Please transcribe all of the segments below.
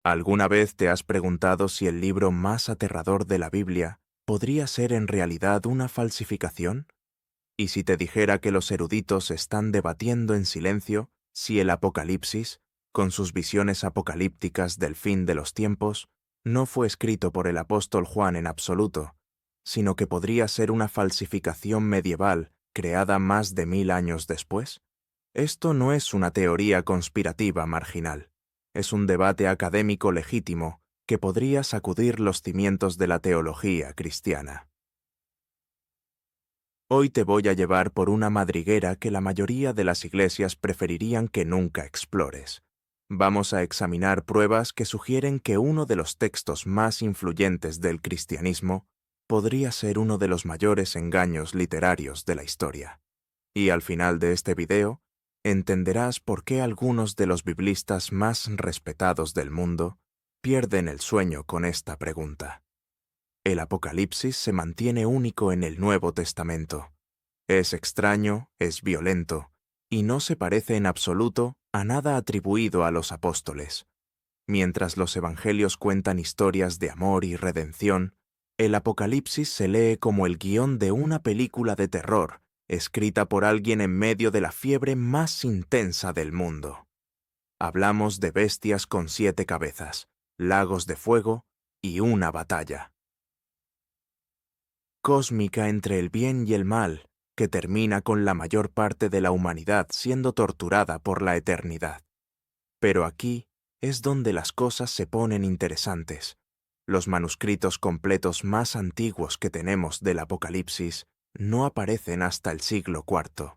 ¿Alguna vez te has preguntado si el libro más aterrador de la Biblia podría ser en realidad una falsificación? ¿Y si te dijera que los eruditos están debatiendo en silencio si el Apocalipsis, con sus visiones apocalípticas del fin de los tiempos, no fue escrito por el apóstol Juan en absoluto, sino que podría ser una falsificación medieval creada más de 1000 años después? Esto no es una teoría conspirativa marginal. Es un debate académico legítimo que podría sacudir los cimientos de la teología cristiana. Hoy te voy a llevar por una madriguera que la mayoría de las iglesias preferirían que nunca explores. Vamos a examinar pruebas que sugieren que uno de los textos más influyentes del cristianismo podría ser uno de los mayores engaños literarios de la historia. Y al final de este video, entenderás por qué algunos de los biblistas más respetados del mundo pierden el sueño con esta pregunta. El Apocalipsis se mantiene único en el Nuevo Testamento. Es extraño, es violento, y no se parece en absoluto a nada atribuido a los apóstoles. Mientras los evangelios cuentan historias de amor y redención, el Apocalipsis se lee como el guión de una película de terror, escrita por alguien en medio de la fiebre más intensa del mundo. Hablamos de bestias con 7 cabezas, lagos de fuego y una batalla cósmica entre el bien y el mal, que termina con la mayor parte de la humanidad siendo torturada por la eternidad. Pero aquí es donde las cosas se ponen interesantes. Los manuscritos completos más antiguos que tenemos del Apocalipsis no aparecen hasta el siglo IV.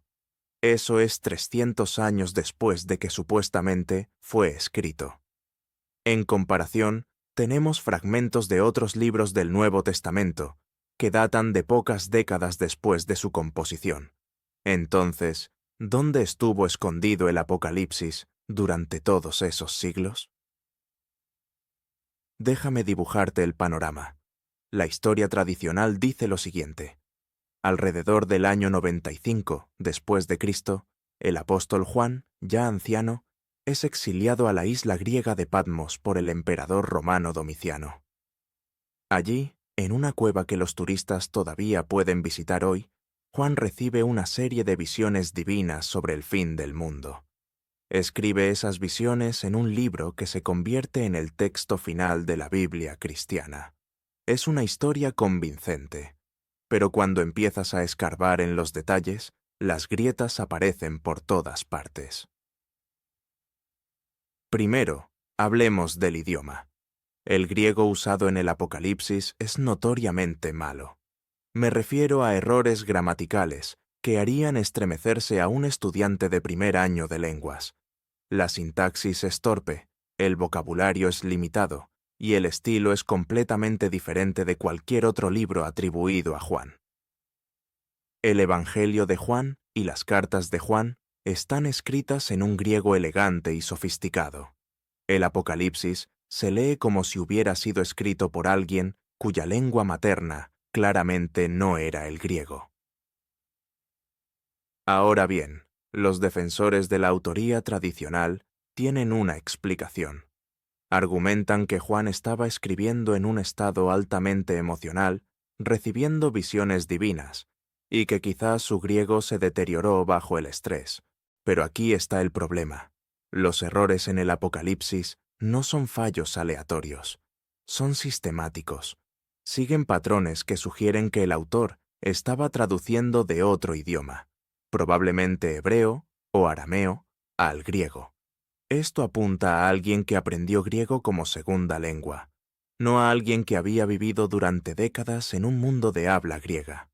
Eso es 300 años después de que supuestamente fue escrito. En comparación, tenemos fragmentos de otros libros del Nuevo Testamento, que datan de pocas décadas después de su composición. Entonces, ¿dónde estuvo escondido el Apocalipsis durante todos esos siglos? Déjame dibujarte el panorama. La historia tradicional dice lo siguiente. Alrededor del año 95 después de Cristo, el apóstol Juan, ya anciano, es exiliado a la isla griega de Patmos por el emperador romano Domiciano. Allí, en una cueva que los turistas todavía pueden visitar hoy, Juan recibe una serie de visiones divinas sobre el fin del mundo. Escribe esas visiones en un libro que se convierte en el texto final de la Biblia cristiana. Es una historia convincente, pero cuando empiezas a escarbar en los detalles, las grietas aparecen por todas partes. Primero, hablemos del idioma. El griego usado en el Apocalipsis es notoriamente malo. Me refiero a errores gramaticales que harían estremecerse a un estudiante de primer año de lenguas. La sintaxis es torpe, el vocabulario es limitado, y el estilo es completamente diferente de cualquier otro libro atribuido a Juan. El Evangelio de Juan y las cartas de Juan están escritas en un griego elegante y sofisticado. El Apocalipsis se lee como si hubiera sido escrito por alguien cuya lengua materna claramente no era el griego. Ahora bien, los defensores de la autoría tradicional tienen una explicación. Argumentan que Juan estaba escribiendo en un estado altamente emocional, recibiendo visiones divinas, y que quizás su griego se deterioró bajo el estrés. Pero aquí está el problema. Los errores en el Apocalipsis no son fallos aleatorios, son sistemáticos. Siguen patrones que sugieren que el autor estaba traduciendo de otro idioma, probablemente hebreo o arameo, al griego. Esto apunta a alguien que aprendió griego como segunda lengua, no a alguien que había vivido durante décadas en un mundo de habla griega.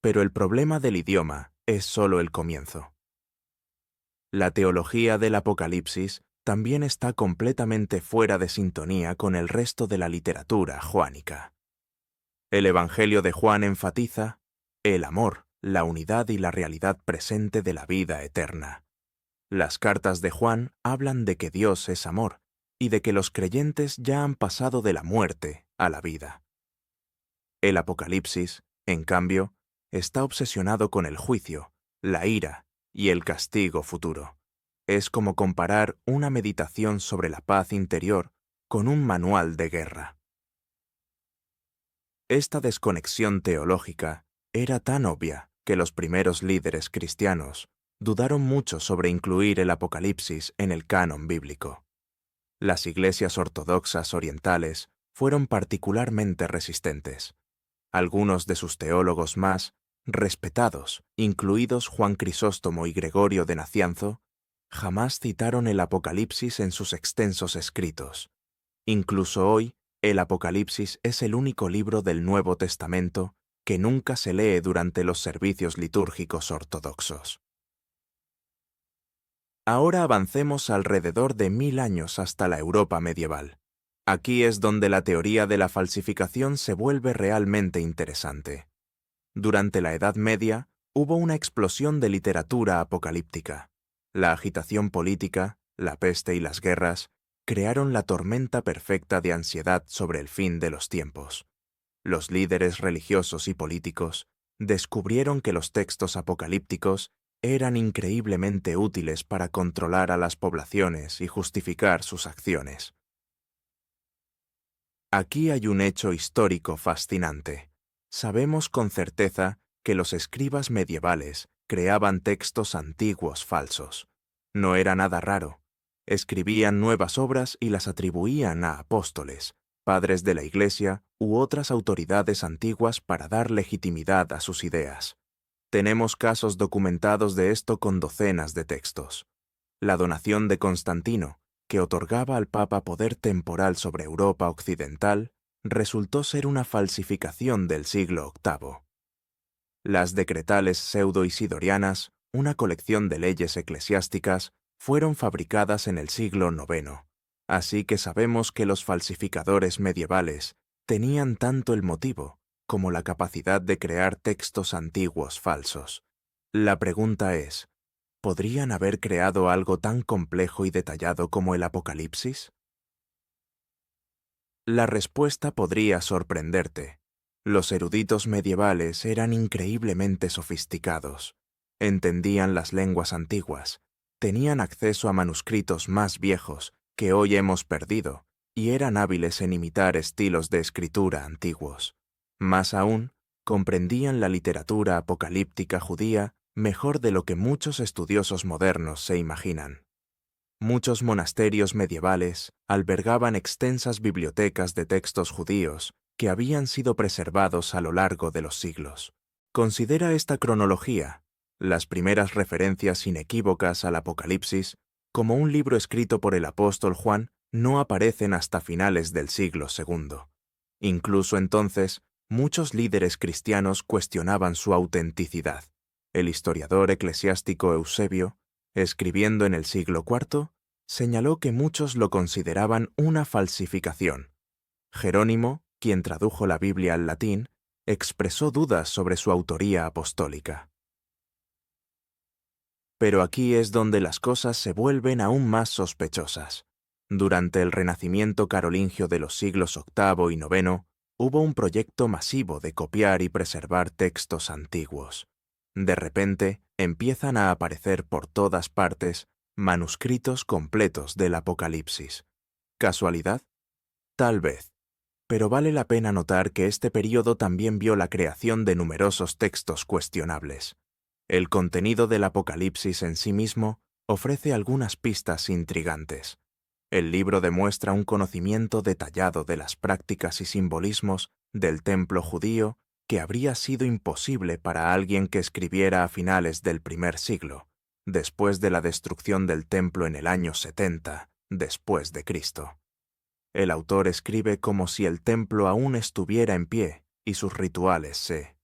Pero el problema del idioma es solo el comienzo. La teología del Apocalipsis también está completamente fuera de sintonía con el resto de la literatura joánica. El Evangelio de Juan enfatiza el amor, la unidad y la realidad presente de la vida eterna. Las cartas de Juan hablan de que Dios es amor y de que los creyentes ya han pasado de la muerte a la vida. El Apocalipsis, en cambio, está obsesionado con el juicio, la ira y el castigo futuro. Es como comparar una meditación sobre la paz interior con un manual de guerra. Esta desconexión teológica era tan obvia que los primeros líderes cristianos dudaron mucho sobre incluir el Apocalipsis en el canon bíblico. Las iglesias ortodoxas orientales fueron particularmente resistentes. Algunos de sus teólogos más respetados, incluidos Juan Crisóstomo y Gregorio de Nacianzo, jamás citaron el Apocalipsis en sus extensos escritos. Incluso hoy, el Apocalipsis es el único libro del Nuevo Testamento que nunca se lee durante los servicios litúrgicos ortodoxos. Ahora avancemos alrededor de 1000 años hasta la Europa medieval. Aquí es donde la teoría de la falsificación se vuelve realmente interesante. Durante la Edad Media, hubo una explosión de literatura apocalíptica. La agitación política, la peste y las guerras crearon la tormenta perfecta de ansiedad sobre el fin de los tiempos. Los líderes religiosos y políticos descubrieron que los textos apocalípticos eran increíblemente útiles para controlar a las poblaciones y justificar sus acciones. Aquí hay un hecho histórico fascinante. Sabemos con certeza que los escribas medievales creaban textos antiguos falsos. No era nada raro. Escribían nuevas obras y las atribuían a apóstoles, padres de la Iglesia u otras autoridades antiguas para dar legitimidad a sus ideas. Tenemos casos documentados de esto con docenas de textos. La donación de Constantino, que otorgaba al Papa poder temporal sobre Europa occidental, resultó ser una falsificación del siglo VIII. Las decretales pseudo-isidorianas, una colección de leyes eclesiásticas, fueron fabricadas en el siglo IX, así que sabemos que los falsificadores medievales tenían tanto el motivo como la capacidad de crear textos antiguos falsos. La pregunta es, ¿podrían haber creado algo tan complejo y detallado como el Apocalipsis? La respuesta podría sorprenderte. Los eruditos medievales eran increíblemente sofisticados. Entendían las lenguas antiguas, tenían acceso a manuscritos más viejos que hoy hemos perdido y eran hábiles en imitar estilos de escritura antiguos. Más aún, comprendían la literatura apocalíptica judía mejor de lo que muchos estudiosos modernos se imaginan. Muchos monasterios medievales albergaban extensas bibliotecas de textos judíos que habían sido preservados a lo largo de los siglos. Considera esta cronología, las primeras referencias inequívocas al Apocalipsis, como un libro escrito por el apóstol Juan, no aparecen hasta finales del siglo II. Incluso entonces, muchos líderes cristianos cuestionaban su autenticidad. El historiador eclesiástico Eusebio, escribiendo en el siglo IV, señaló que muchos lo consideraban una falsificación. Jerónimo, quien tradujo la Biblia al latín, expresó dudas sobre su autoría apostólica. Pero aquí es donde las cosas se vuelven aún más sospechosas. Durante el Renacimiento carolingio de los siglos VIII y IX, hubo un proyecto masivo de copiar y preservar textos antiguos. De repente, empiezan a aparecer por todas partes manuscritos completos del Apocalipsis. ¿Casualidad? Tal vez. Pero vale la pena notar que este período también vio la creación de numerosos textos cuestionables. El contenido del Apocalipsis en sí mismo ofrece algunas pistas intrigantes. El libro demuestra un conocimiento detallado de las prácticas y simbolismos del templo judío que habría sido imposible para alguien que escribiera a finales del I siglo, después de la destrucción del templo en el año 70 después de Cristo. El autor escribe como si el templo aún estuviera en pie y sus rituales se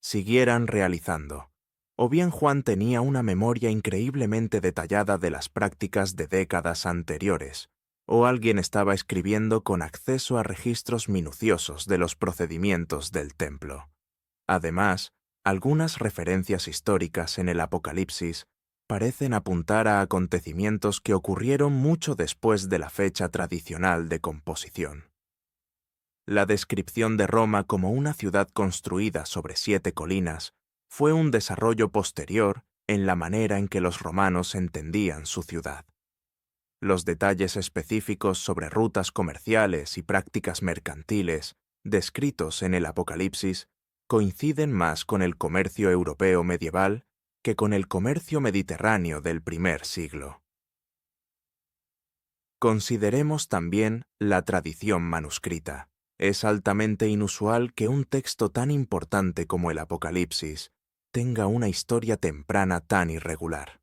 siguieran realizando. O bien Juan tenía una memoria increíblemente detallada de las prácticas de décadas anteriores, o alguien estaba escribiendo con acceso a registros minuciosos de los procedimientos del templo. Además, algunas referencias históricas en el Apocalipsis parecen apuntar a acontecimientos que ocurrieron mucho después de la fecha tradicional de composición. La descripción de Roma como una ciudad construida sobre 7 colinas fue un desarrollo posterior en la manera en que los romanos entendían su ciudad. Los detalles específicos sobre rutas comerciales y prácticas mercantiles descritos en el Apocalipsis coinciden más con el comercio europeo medieval que con el comercio mediterráneo del primer siglo. Consideremos también la tradición manuscrita. Es altamente inusual que un texto tan importante como el Apocalipsis tenga una historia temprana tan irregular.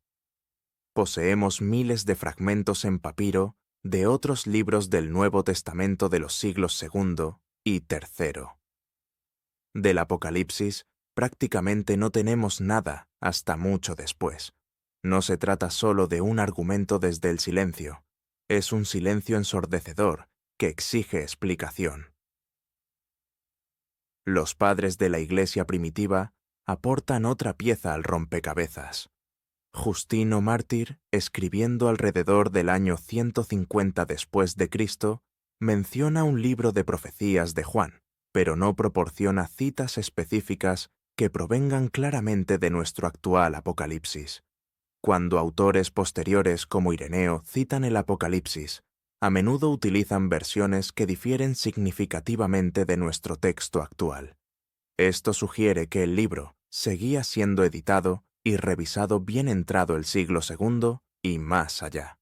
Poseemos miles de fragmentos en papiro de otros libros del Nuevo Testamento de los siglos II y III. Del Apocalipsis prácticamente no tenemos nada hasta mucho después. No se trata solo de un argumento desde el silencio, es un silencio ensordecedor que exige explicación. Los padres de la Iglesia primitiva aportan otra pieza al rompecabezas. Justino Mártir, escribiendo alrededor del año 150 después de Cristo, menciona un libro de profecías de Juan, pero no proporciona citas específicas que provengan claramente de nuestro actual Apocalipsis. Cuando autores posteriores como Ireneo citan el Apocalipsis, a menudo utilizan versiones que difieren significativamente de nuestro texto actual. Esto sugiere que el libro seguía siendo editado y revisado bien entrado el siglo II y más allá.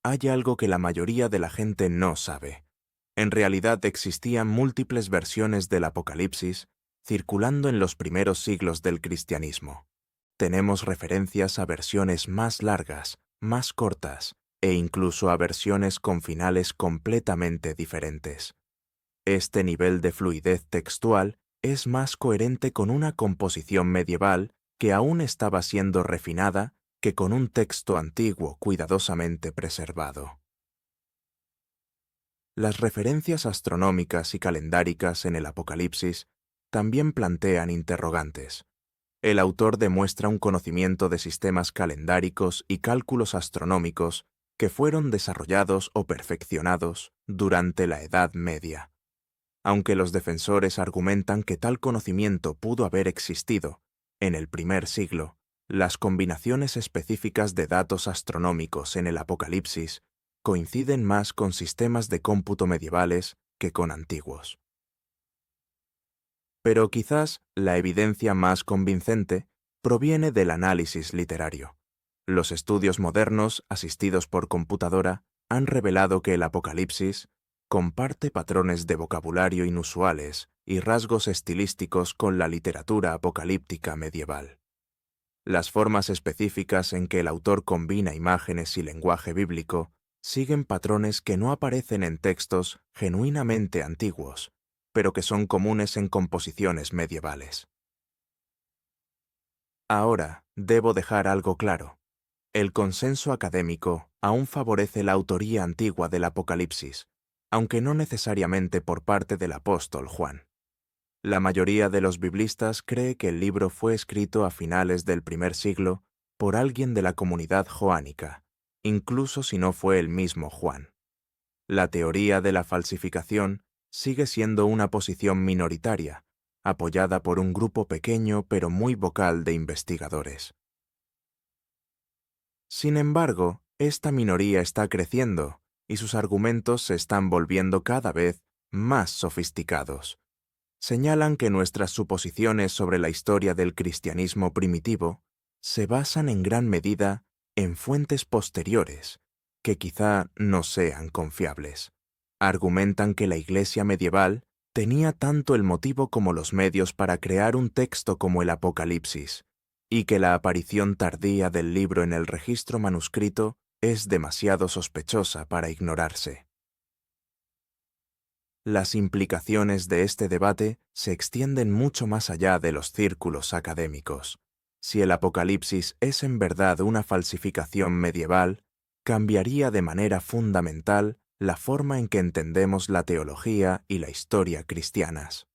Hay algo que la mayoría de la gente no sabe. En realidad existían múltiples versiones del Apocalipsis circulando en los primeros siglos del cristianismo. Tenemos referencias a versiones más largas, más cortas, e incluso a versiones con finales completamente diferentes. Este nivel de fluidez textual es más coherente con una composición medieval que aún estaba siendo refinada que con un texto antiguo cuidadosamente preservado. Las referencias astronómicas y calendáricas en el Apocalipsis también plantean interrogantes. El autor demuestra un conocimiento de sistemas calendáricos y cálculos astronómicos que fueron desarrollados o perfeccionados durante la Edad Media. Aunque los defensores argumentan que tal conocimiento pudo haber existido en el primer siglo, las combinaciones específicas de datos astronómicos en el Apocalipsis coinciden más con sistemas de cómputo medievales que con antiguos. Pero quizás la evidencia más convincente proviene del análisis literario. Los estudios modernos, asistidos por computadora, han revelado que el Apocalipsis comparte patrones de vocabulario inusuales y rasgos estilísticos con la literatura apocalíptica medieval. Las formas específicas en que el autor combina imágenes y lenguaje bíblico siguen patrones que no aparecen en textos genuinamente antiguos, pero que son comunes en composiciones medievales. Ahora, debo dejar algo claro. El consenso académico aún favorece la autoría antigua del Apocalipsis, aunque no necesariamente por parte del apóstol Juan. La mayoría de los biblistas cree que el libro fue escrito a finales del primer siglo por alguien de la comunidad joánica, incluso si no fue el mismo Juan. La teoría de la falsificación sigue siendo una posición minoritaria, apoyada por un grupo pequeño pero muy vocal de investigadores. Sin embargo, esta minoría está creciendo y sus argumentos se están volviendo cada vez más sofisticados. Señalan que nuestras suposiciones sobre la historia del cristianismo primitivo se basan en gran medida en fuentes posteriores, que quizá no sean confiables. Argumentan que la Iglesia medieval tenía tanto el motivo como los medios para crear un texto como el Apocalipsis, y que la aparición tardía del libro en el registro manuscrito es demasiado sospechosa para ignorarse. Las implicaciones de este debate se extienden mucho más allá de los círculos académicos. Si el Apocalipsis es en verdad una falsificación medieval, cambiaría de manera fundamental la forma en que entendemos la teología y la historia cristianas.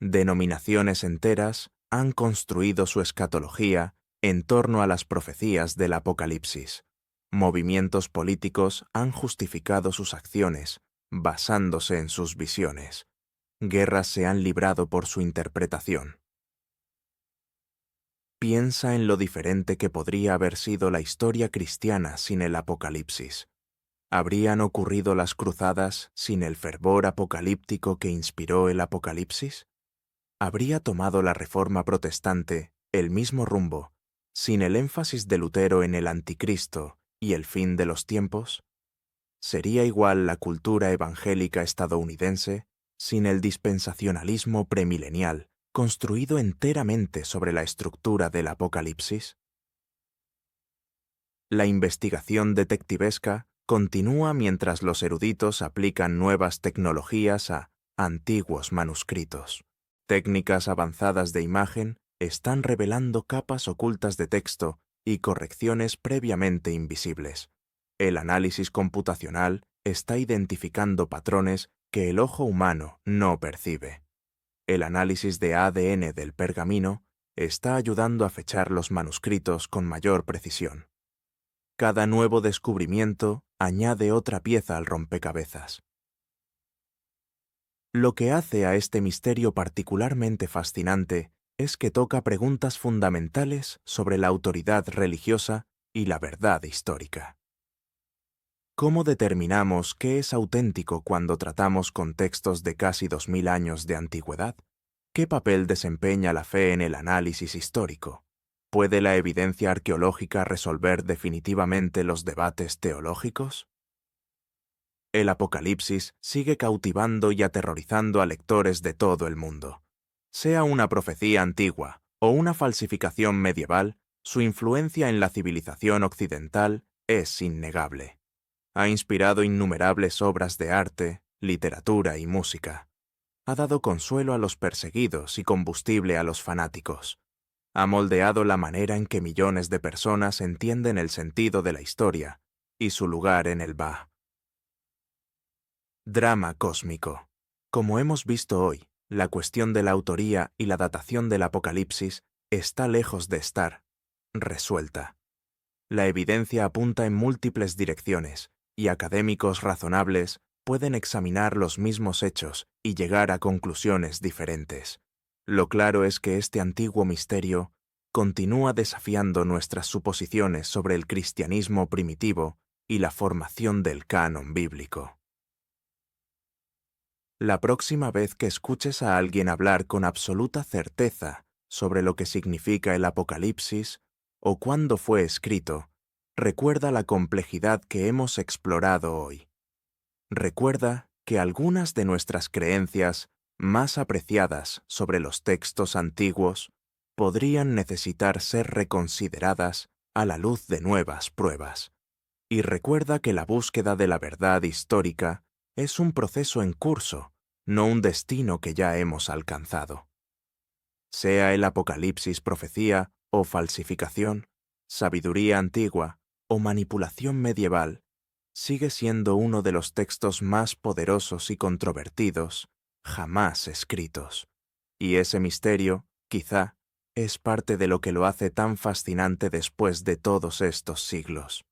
Denominaciones enteras han construido su escatología en torno a las profecías del Apocalipsis. Movimientos políticos han justificado sus acciones basándose en sus visiones. Guerras se han librado por su interpretación. Piensa en lo diferente que podría haber sido la historia cristiana sin el Apocalipsis. ¿Habrían ocurrido las cruzadas sin el fervor apocalíptico que inspiró el Apocalipsis? ¿Habría tomado la Reforma protestante el mismo rumbo sin el énfasis de Lutero en el anticristo y el fin de los tiempos? ¿Sería igual la cultura evangélica estadounidense sin el dispensacionalismo premilenial construido enteramente sobre la estructura del Apocalipsis? La investigación detectivesca continúa mientras los eruditos aplican nuevas tecnologías a antiguos manuscritos. Técnicas avanzadas de imagen están revelando capas ocultas de texto y correcciones previamente invisibles. El análisis computacional está identificando patrones que el ojo humano no percibe. El análisis de ADN del pergamino está ayudando a fechar los manuscritos con mayor precisión. Cada nuevo descubrimiento añade otra pieza al rompecabezas. Lo que hace a este misterio particularmente fascinante es que toca preguntas fundamentales sobre la autoridad religiosa y la verdad histórica. ¿Cómo determinamos qué es auténtico cuando tratamos con textos de casi 2000 años de antigüedad? ¿Qué papel desempeña la fe en el análisis histórico? ¿Puede la evidencia arqueológica resolver definitivamente los debates teológicos? El Apocalipsis sigue cautivando y aterrorizando a lectores de todo el mundo. Sea una profecía antigua o una falsificación medieval, su influencia en la civilización occidental es innegable. Ha inspirado innumerables obras de arte, literatura y música. Ha dado consuelo a los perseguidos y combustible a los fanáticos. Ha moldeado la manera en que millones de personas entienden el sentido de la historia y su lugar en el Ba. Drama cósmico. Como hemos visto hoy, la cuestión de la autoría y la datación del Apocalipsis está lejos de estar resuelta. La evidencia apunta en múltiples direcciones, y académicos razonables pueden examinar los mismos hechos y llegar a conclusiones diferentes. Lo claro es que este antiguo misterio continúa desafiando nuestras suposiciones sobre el cristianismo primitivo y la formación del canon bíblico. La próxima vez que escuches a alguien hablar con absoluta certeza sobre lo que significa el Apocalipsis o cuándo fue escrito, recuerda la complejidad que hemos explorado hoy. Recuerda que algunas de nuestras creencias más apreciadas sobre los textos antiguos podrían necesitar ser reconsideradas a la luz de nuevas pruebas. Y recuerda que la búsqueda de la verdad histórica es un proceso en curso, no un destino que ya hemos alcanzado. Sea el Apocalipsis profecía o falsificación, sabiduría antigua o manipulación medieval, sigue siendo uno de los textos más poderosos y controvertidos jamás escritos. Y ese misterio, quizá, es parte de lo que lo hace tan fascinante después de todos estos siglos.